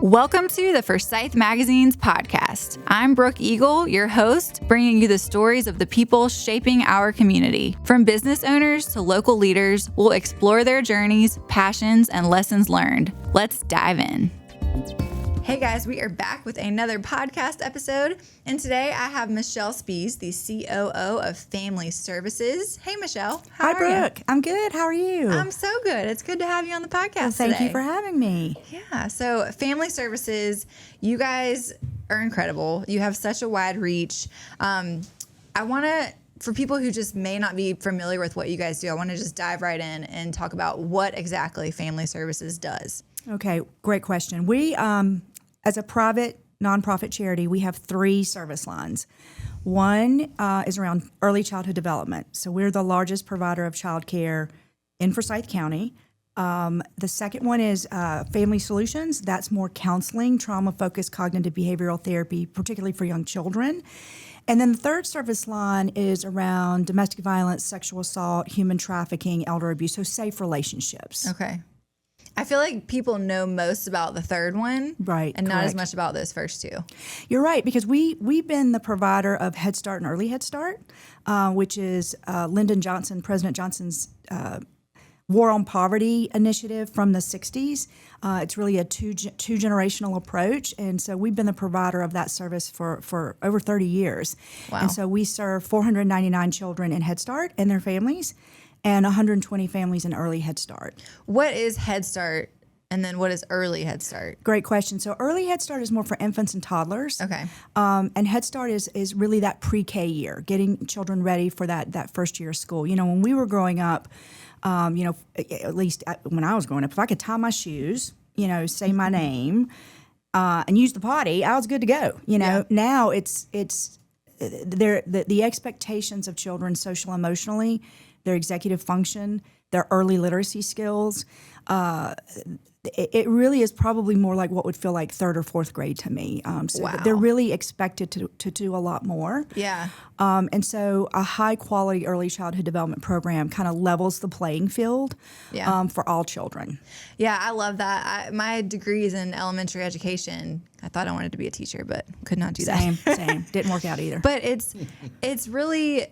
Welcome to the Forsyth Magazines podcast. I'm Brooke Eagle, your host, bringing you the stories of the people shaping our community. From business owners to local leaders, we'll explore their journeys, passions, and lessons learned. Let's dive in. Hey guys, we are back with another podcast episode, and today I have Michelle Speas, the COO of Family Services. Hey Michelle, Hi Brooke, I'm good. How are you? I'm so good. It's good to have you on the podcast Well, thank today. you for having me. Yeah, so Family Services, you guys are incredible. You have such a wide reach. I want to, for people who just may not be familiar with what you guys do, I want to just dive right in and talk about what exactly Family Services does. Okay, great question. We, as a private nonprofit charity, we have three service lines. One is around early childhood development. So we're the largest provider of childcare in Forsyth County. The second one is Family Solutions. That's more counseling, trauma-focused cognitive behavioral therapy, particularly for young children. And then the third service line is around domestic violence, sexual assault, human trafficking, elder abuse, so safe relationships. Okay. I feel like people know most about the third one, Right, and not as correct. much about those first two. You're right, because we've been the provider of Head Start and Early Head Start, which is President Johnson's War on Poverty initiative from the 60s. It's really a two-generational approach, and so we've been the provider of that service for over 30 years. Wow. And so we serve 499 children in Head Start and their families, and 120 families in Early Head Start. What is Head Start, and then what is Early Head Start? Great question. So Early Head Start is more for infants and toddlers. Okay. And Head Start is really that pre-K year, getting children ready for that first year of school. You know, when we were growing up, at least when I was growing up, if I could tie my shoes, say my name, and use the potty, I was good to go. Yeah. Now it's the expectations of children social emotionally, their executive function, their early literacy skills. It really is probably more like what would feel like third or fourth grade to me. So Wow. they're really expected to do a lot more. Yeah. And so a high quality early childhood development program kind of levels the playing field Yeah. for all children. Yeah, I love that. My degree is in elementary education. I thought I wanted to be a teacher, but could not do that. Same. Didn't work out either. But it's really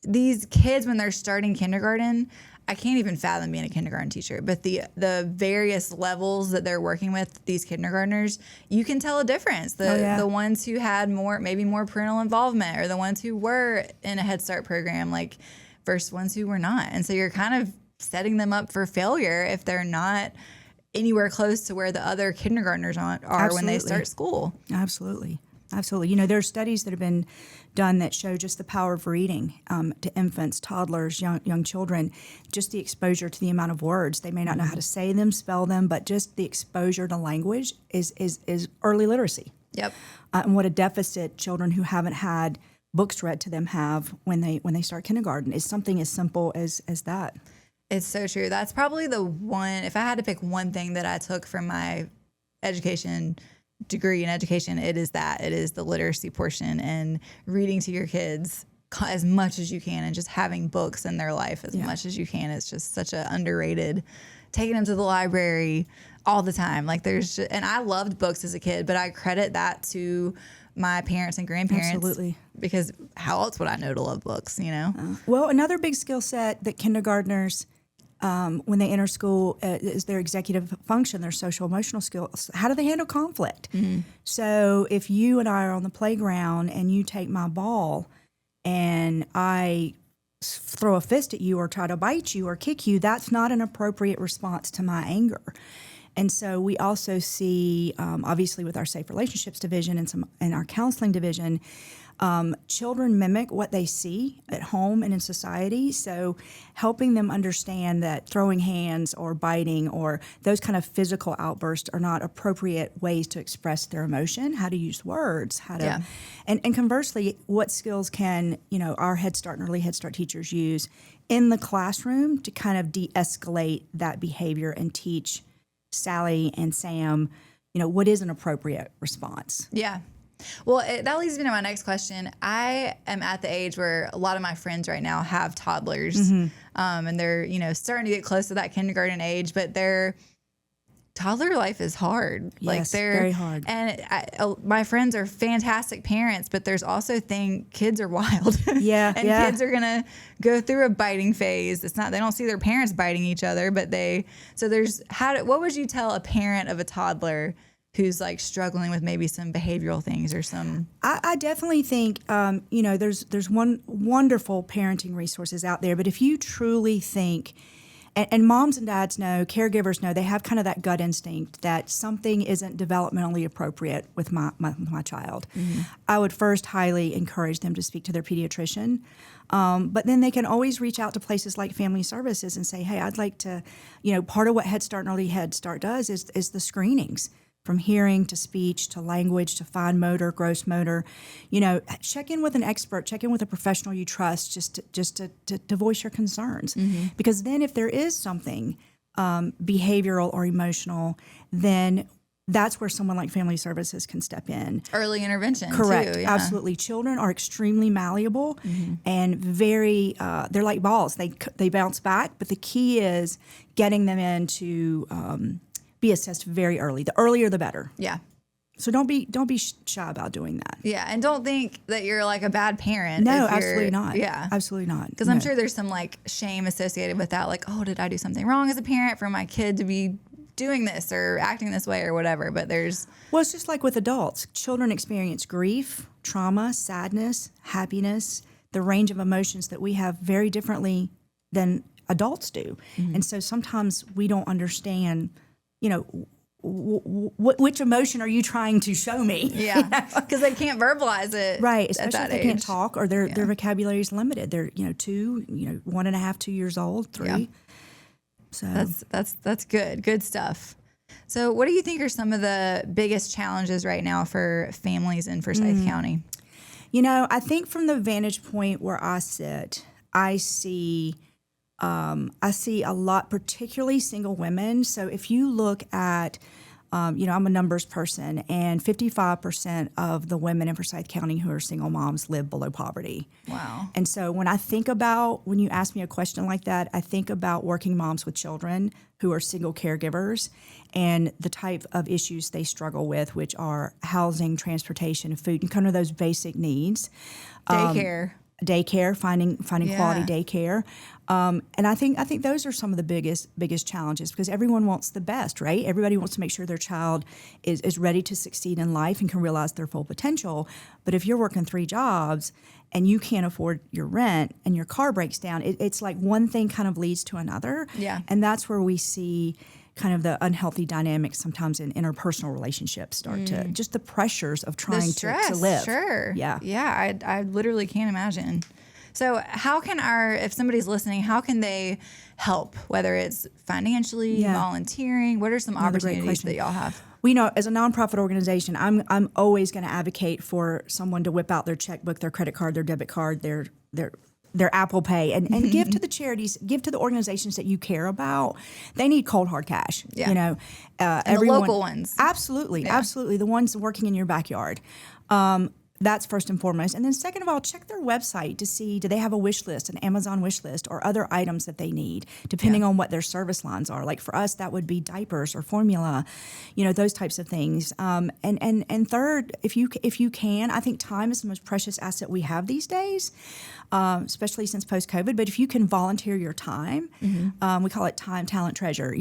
these kids when they're starting kindergarten. I can't even fathom being a kindergarten teacher, but the various levels that they're working with, these kindergartners, you can tell a difference. The ones who had maybe more parental involvement, or the ones who were in a Head Start program, like versus ones who were not. And so you're kind of setting them up for failure if they're not anywhere close to where the other kindergartners are when they start school. Absolutely. There are studies that have been done that show just the power of reading to infants, toddlers, young children, just the exposure to the amount of words. They may not know how to say them, spell them, but just the exposure to language is early literacy. Yep. And what a deficit children who haven't had books read to them have when they start kindergarten is something as simple as that. It's so true. That's probably the one, if I had to pick one thing that I took from my degree in education, it is the literacy portion and reading to your kids as much as you can and just having books in their life as much as you can. It's just such an underrated, taking them to the library all the time. Like and I loved books as a kid, but I credit that to my parents and grandparents. Absolutely. Because how else would I know to love books, Well, another big skill set that kindergartners when they enter school is their executive function, their social emotional skills. How do they handle conflict? Mm-hmm. So if you and I are on the playground and you take my ball and I throw a fist at you or try to bite you or kick you, that's not an appropriate response to my anger. And so we also see, obviously with our Safe Relationships division and our counseling division, children mimic what they see at home and in society. So helping them understand that throwing hands or biting or those kind of physical outbursts are not appropriate ways to express their emotion, how to use words, and conversely, what skills can, our Head Start and Early Head Start teachers use in the classroom to kind of de-escalate that behavior and teach Sally and Sam, what is an appropriate response. Yeah. Well, that leads me to my next question. I am at the age where a lot of my friends right now have toddlers, and they're, starting to get close to that kindergarten age, but they're toddler life is hard. Yes, very hard. And my friends are fantastic parents, but there's also kids are wild. Yeah, and kids are gonna go through a biting phase. It's not, they don't see their parents biting each other, but what would you tell a parent of a toddler who's like struggling with maybe some behavioral things or some? I definitely think, there's one wonderful parenting resources out there, but if you truly think, and moms and dads know, caregivers know, they have kind of that gut instinct that something isn't developmentally appropriate with my child. Mm-hmm. I would first highly encourage them to speak to their pediatrician. But then they can always reach out to places like Family Services and say, hey, I'd like to, part of what Head Start and Early Head Start does is the screenings. From hearing to speech to language to fine motor, gross motor, check in with an expert, check in with a professional you trust, just to voice your concerns. Mm-hmm. Because then, if there is something behavioral or emotional, then that's where someone like Family Services can step in. Early intervention, correct? Too, yeah. Absolutely. Children are extremely malleable and very. They're like balls. They bounce back, but the key is getting them into. Be assessed very early. The earlier, the better. Yeah. So don't be shy about doing that. Yeah, and don't think that you're like a bad parent. No, absolutely not. Yeah, absolutely not. Because I'm sure there's some like shame associated with that. Like, oh, did I do something wrong as a parent for my kid to be doing this or acting this way or whatever? But it's just like with adults. Children experience grief, trauma, sadness, happiness, the range of emotions that we have very differently than adults do. Mm-hmm. And so sometimes we don't understand. Which emotion are you trying to show me? Yeah, because they can't verbalize it, right? Especially at that if they age. Can't talk or their vocabulary is limited. They're 2, 1.5, 2 years old, 3. Yeah. So that's good stuff. So, what do you think are some of the biggest challenges right now for families in Forsyth County? I think from the vantage point where I sit, I see a lot, particularly single women. So if you look at, I'm a numbers person, and 55% of the women in Forsyth County who are single moms live below poverty. Wow. And so when you ask me a question like that, I think about working moms with children who are single caregivers and the type of issues they struggle with, which are housing, transportation, food, and kind of those basic needs. Daycare, finding quality daycare, and I think those are some of the biggest challenges because everyone wants the best, right? Everybody wants to make sure their child is ready to succeed in life and can realize their full potential. But if you're working 3 jobs and you can't afford your rent and your car breaks down, it's like one thing kind of leads to another. Yeah, and that's where we see kind of the unhealthy dynamics sometimes in interpersonal relationships start to just the pressures of trying to live. Sure. Yeah. I literally can't imagine. So how can if somebody's listening, how can they help? Whether it's financially, volunteering, what are some opportunities that y'all have? Well, as a nonprofit organization, I'm always going to advocate for someone to whip out their checkbook, their credit card, their debit card, their Apple Pay and give to the charities, give to the organizations that you care about. They need cold hard cash. Yeah. And everyone, the local ones. Absolutely. The ones working in your backyard. That's first and foremost. And then second of all, check their website to see, do they have a wish list, an Amazon wish list, or other items that they need, depending on what their service lines are. Like for us, that would be diapers or formula, those types of things. And third, if you can, I think time is the most precious asset we have these days, especially since post-COVID. But if you can volunteer your time, we call it time, talent, treasure,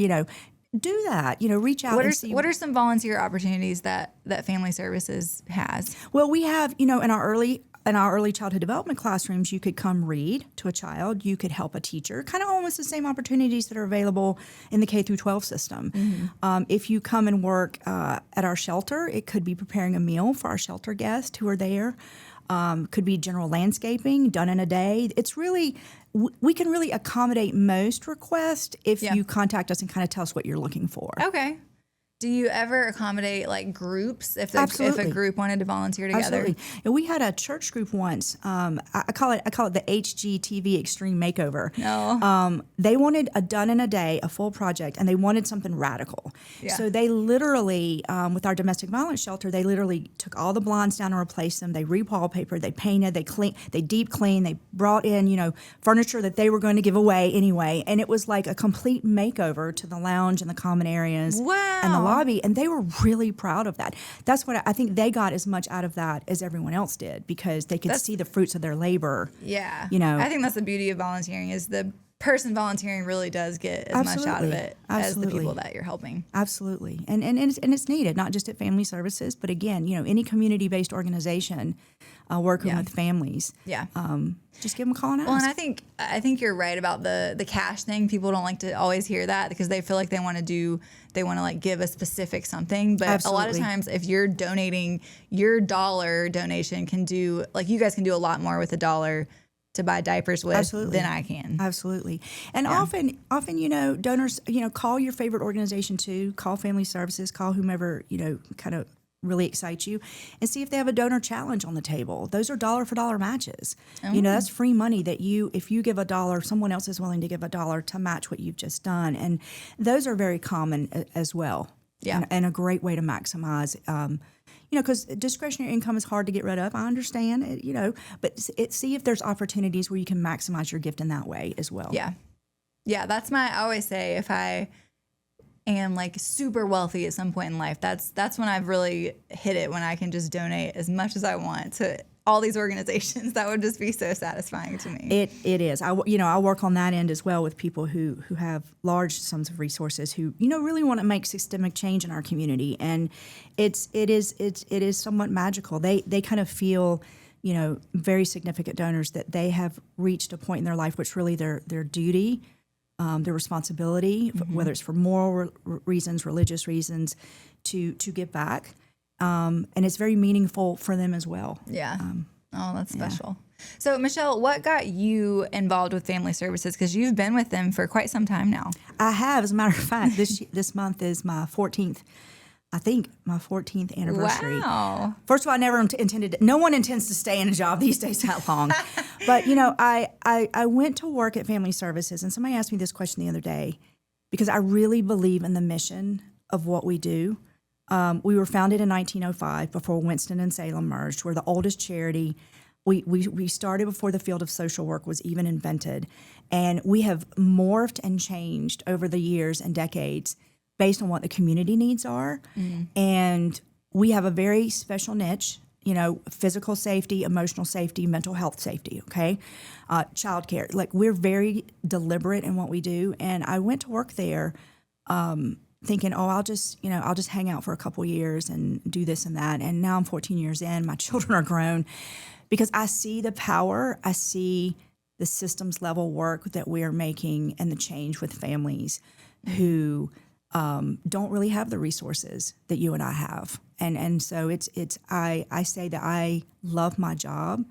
do that. Reach out and see. What are some volunteer opportunities that Family Services has? Well, we have, in our early childhood development classrooms, you could come read to a child. You could help a teacher. Kind of almost the same opportunities that are available in the K through 12 system. Mm-hmm. If you come and work at our shelter, it could be preparing a meal for our shelter guests who are there. Could be general landscaping done in a day. It's really, we can really accommodate most requests if you contact us and kind of tell us what you're looking for. Okay. Do you ever accommodate like groups if a Absolutely. group wanted to volunteer together? Absolutely. And we had a church group once. I call it the HGTV Extreme Makeover. No. They wanted a done in a day, a full project, and they wanted something radical. Yeah. So they literally, with our domestic violence shelter, they literally took all the blinds down and replaced them. They re-wallpapered, they painted, they cleaned, they deep cleaned, they brought in, furniture that they were going to give away anyway. And it was like a complete makeover to the lounge and the common areas and the lobby. And they were really proud of that. That's what I think they got as much out of that as everyone else did, because they could see the fruits of their labor. Yeah. I think that's the beauty of volunteering, is the person volunteering really does get as much out of it as the people that you're helping. Absolutely. And it's needed, not just at Family Services, but again, any community-based organization working with families. Yeah. Just give them a call and ask. Well, and I think you're right about the cash thing. People don't like to always hear that because they feel like they want to like give a specific something. But a lot of times, if you're donating, your dollar donation can do, like, you guys can do a lot more with $1 to buy diapers with than I can. Absolutely. And often, donors, call your favorite organization too. Call Family Services, call whomever, kind of really excites you, and see if they have a donor challenge on the table. Those are dollar for dollar matches. That's free money that if you give $1, someone else is willing to give $1 to match what you've just done. And those are very common as well. Yeah. And a great way to maximize, because discretionary income is hard to get rid of. I understand, but see if there's opportunities where you can maximize your gift in that way as well. Yeah. Yeah. I always say, if I am like super wealthy at some point in life, that's when I've really hit it, when I can just donate as much as I want to all these organizations. That would just be so satisfying to me. It is. I work on that end as well with people who have large sums of resources, who really want to make systemic change in our community, and it is somewhat magical. They kind of feel, very significant donors, that they have reached a point in their life which really their duty, their responsibility, whether it's for moral reasons, religious reasons, to give back. And it's very meaningful for them as well. Yeah. That's special. So, Michelle, what got you involved with Family Services? Because you've been with them for quite some time now. I have. As a matter of fact, this month is my 14th. I think my 14th anniversary. Wow. First of all, I never intended. No one intends to stay in a job these days that long. But I went to work at Family Services, and somebody asked me this question the other day, because I really believe in the mission of what we do. We were founded in 1905, before Winston-Salem merged. We're the oldest charity. We started before the field of social work was even invented, and we have morphed and changed over the years and decades based on what the community needs are. And we have a very special niche, physical safety, emotional safety, mental health safety, okay? Childcare. Like, we're very deliberate in what we do. And I went to work there thinking, I'll just hang out for a couple years and do this and that. And now I'm 14 years in, my children are grown, because I see the power, I see the systems level work that we are making, and the change with families who don't really have the resources that you and I have. And so I say that I love my job.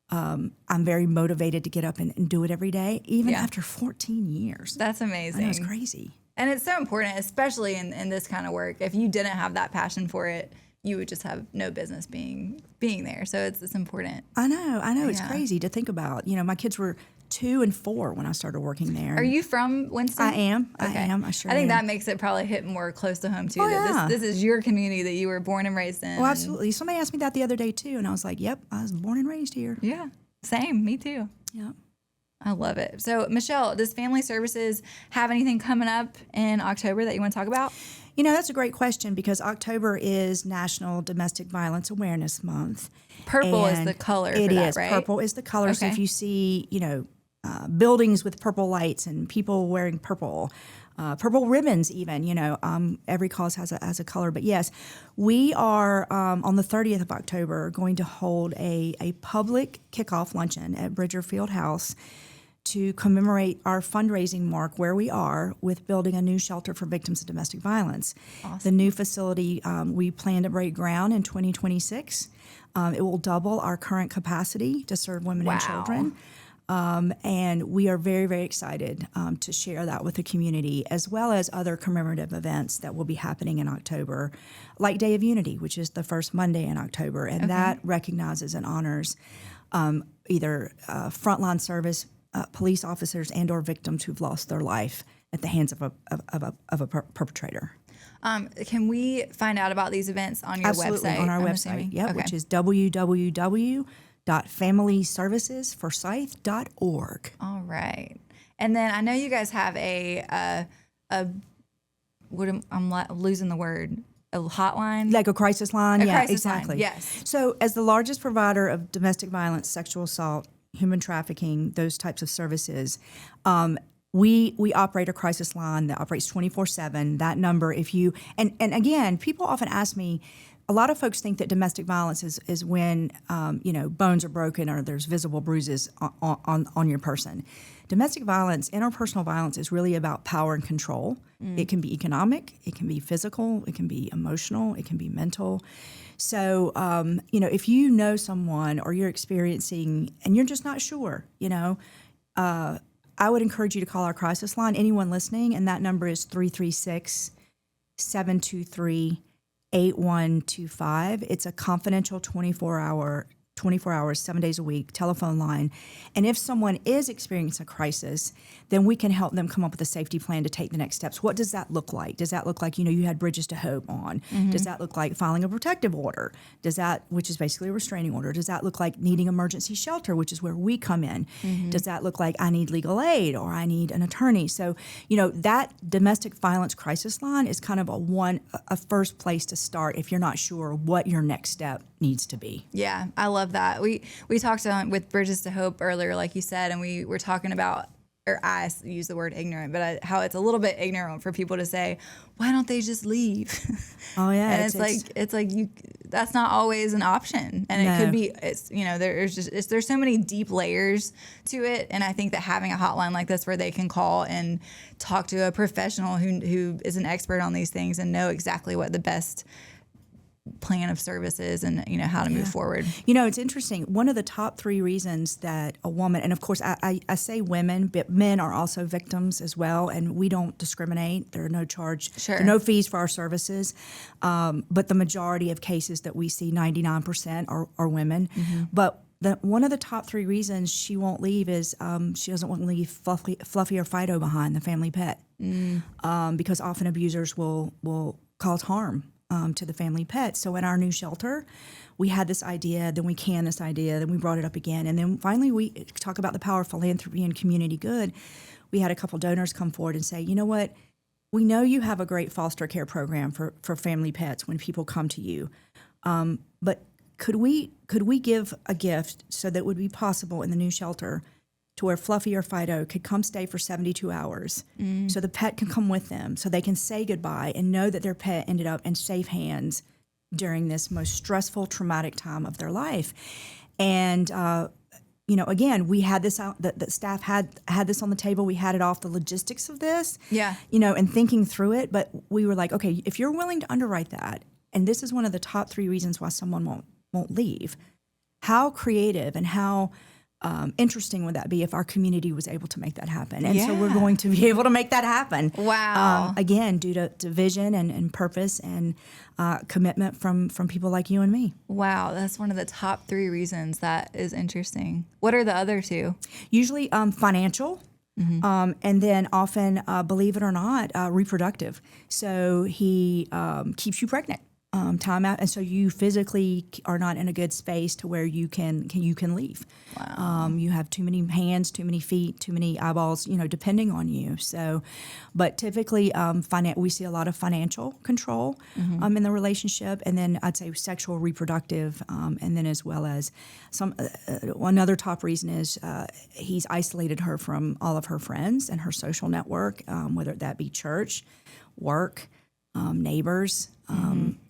I'm very motivated to get up and do it every day, even after 14 years. That's amazing. I know, it's crazy. And it's so important, especially in this kind of work. If you didn't have that passion for it, you would just have no business being there. So it's important. I know. It's crazy to think about. My kids were 2 and 4 when I started working there. Are you from Winston? I am. Okay. I am. I sure I think am. that makes it probably hit more close to home, too. Oh, that yeah. this is your community that you were born and raised in. Well, absolutely. Somebody asked me that the other day, too, and I was like, yep, I was born and raised here. Yeah. Same. Me, too. Yep. I love it. So, Michelle, does Family Services have anything coming up in October that you want to talk about? That's a great question, because October is National Domestic Violence Awareness Month. Purple is the color for that, right? Purple is the color. Okay. So if you see, buildings with purple lights and people wearing purple ribbons even, every cause has a color. But yes, we are on the 30th of October going to hold a public kickoff luncheon at Bridger Field House to commemorate our fundraising mark where we are with building a new shelter for victims of domestic violence. Awesome. The new facility, we plan to break ground in 2026. It will double our current capacity to serve women and children. And we are very, very excited to share that with the community, as well as other commemorative events that will be happening in October, like Day of Unity, which is the first Monday in October. And that recognizes and honors either frontline service police officers and or victims who've lost their life at the hands of a perpetrator. Can we find out about these events on your Absolutely, website? on our I'm website, assuming? yeah, Okay. which is www.familyservicesforsyth.org. All right. And then I know you guys have I'm losing the word, a hotline? Like a crisis line? A Yeah, crisis line, exactly. yes. So as the largest provider of domestic violence, sexual assault, human trafficking, those types of services, we operate a crisis line that operates 24/7. That number, if you, and again, people often ask me, a lot of folks think that domestic violence is when, bones are broken or there's visible bruises on your person. Domestic violence, interpersonal violence, is really about power and control. It can be economic, it can be physical, it can be emotional, it can be mental. So, if you know someone or you're experiencing, and you're just not sure, I would encourage you to call our crisis line, anyone listening, and that number is 336-723-8125. It's a confidential 24 hours, 7 days a week telephone line. And if someone is experiencing a crisis, then we can help them come up with a safety plan to take the next steps. What does that look like? Does that look like, you had Bridges to Hope on? Does that look like filing a protective order? Which is basically a restraining order? Does that look like needing emergency shelter, which is where we come in? Does that look like I need legal aid or I need an attorney? So, that domestic violence crisis line is kind of a first place to start if you're not sure what your next step needs to be. Yeah, I love that. We talked with Bridges to Hope earlier, like you said, and we were talking about, or I use the word ignorant, but how it's a little bit ignorant for people to say, why don't they just leave? Oh yeah, and it's like that's not always an option, and No. it could be. There's so many deep layers to it, and I think that having a hotline like this where they can call and talk to a professional who is an expert on these things and know exactly what the best plan of services and how to move forward. It's interesting. One of the top 3 reasons that a woman, and of course I say women, but men are also victims as well, and we don't discriminate. There are no there are no fees for our services, but the majority of cases that we see, 99% are women. But one of the top 3 reasons she won't leave is she doesn't want to leave Fluffy or Fido behind, the family pet, because often abusers will cause harm to the family pet. So in our new shelter, we had this idea, then we canned this idea, then we brought it up again, and then finally we talk about the power of philanthropy and community good. We had a couple donors come forward and say, you know what, we know you have a great foster care program for family pets when people come to you, but could we give a gift so that it would be possible in the new shelter to where Fluffy or Fido could come stay for 72 hours so the pet can come with them, so they can say goodbye and know that their pet ended up in safe hands during this most stressful, traumatic time of their life. And, again, we had this out, the staff had this on the table. We had it off the logistics of this, and thinking through it. But we were like, okay, if you're willing to underwrite that, and this is one of the top 3 reasons why someone won't leave, how creative and how interesting would that be if our community was able to make that happen? And so we're going to be able to make that happen. Wow. Again, due to vision and purpose and commitment from people like you and me. Wow, that's one of the top 3 reasons. That is interesting. What are the other 2? Usually financial. And then often, believe it or not, reproductive. So he keeps you pregnant. Time out, and so you physically are not in a good space to where you can leave. Wow. You have too many hands, too many feet, too many eyeballs, depending on you. So, but typically, we see a lot of financial control in the relationship, and then I'd say sexual, reproductive, and then as well as another top reason is he's isolated her from all of her friends and her social network, whether that be church, work, neighbors,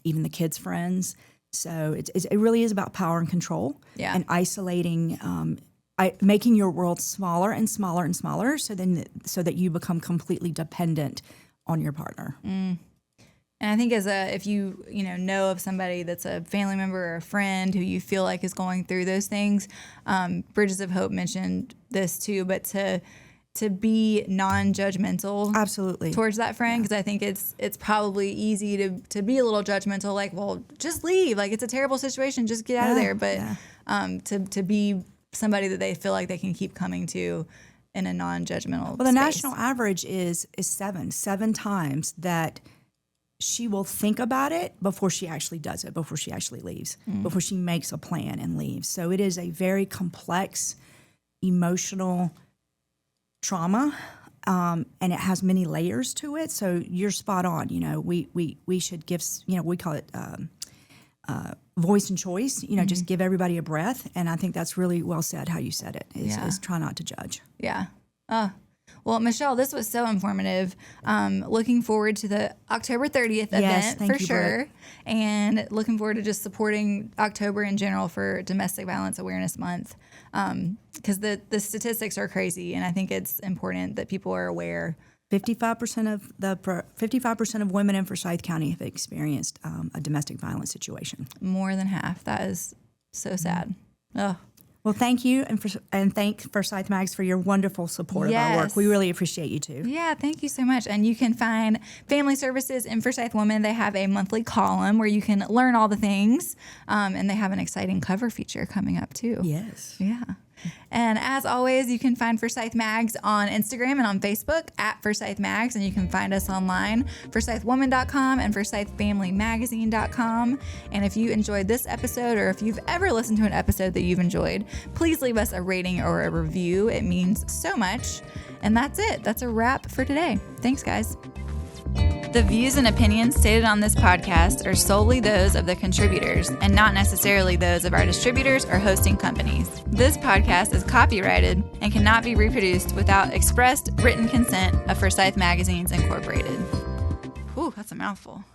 even the kids' friends. So it really is about power and control and isolating, making your world smaller and smaller and smaller so that you become completely dependent on your partner. And I think if you know of somebody that's a family member or a friend who you feel like is going through those things, Bridges of Hope mentioned this too, but to be non-judgmental Absolutely. towards that friend, because I think it's probably easy to be a little judgmental, like, well, just leave, like it's a terrible situation, just get out of there. But to be somebody that they feel like they can keep coming to in a non-judgmental Well, the space. national average is seven times that she will think about it before she actually does it, before she actually leaves, before she makes a plan and leaves. So it is a very complex, emotional trauma, and it has many layers to it. So you're spot on. We should give, we call it voice and choice, just give everybody a breath. And I think that's really well said how you said it, is try not to judge. Yeah. Well, Michelle, this was so informative. Looking forward to the October 30th event for sure. Brooke. And looking forward to just supporting October in general for Domestic Violence Awareness Month. Because the statistics are crazy, and I think it's important that people are aware. 55% of women in Forsyth County have experienced a domestic violence situation. More than half. That is so sad. Oh. Well, thank you, and thank Forsyth Mags for your wonderful support of our work. We really appreciate you too. Yeah, thank you so much. And you can find Family Services in Forsyth Women. They have a monthly column where you can learn all the things, and they have an exciting cover feature coming up too. Yes. Yeah. And as always, you can find Forsyth Mags on Instagram and on Facebook at Forsyth Mags, and you can find us online, forsythwoman.com and forsythfamilymagazine.com. And if you enjoyed this episode, or if you've ever listened to an episode that you've enjoyed, please leave us a rating or a review. It means so much. And that's it. That's a wrap for today. Thanks, guys. The views and opinions stated on this podcast are solely those of the contributors and not necessarily those of our distributors or hosting companies. This podcast is copyrighted and cannot be reproduced without expressed written consent of Forsyth Magazines Incorporated. Ooh, that's a mouthful.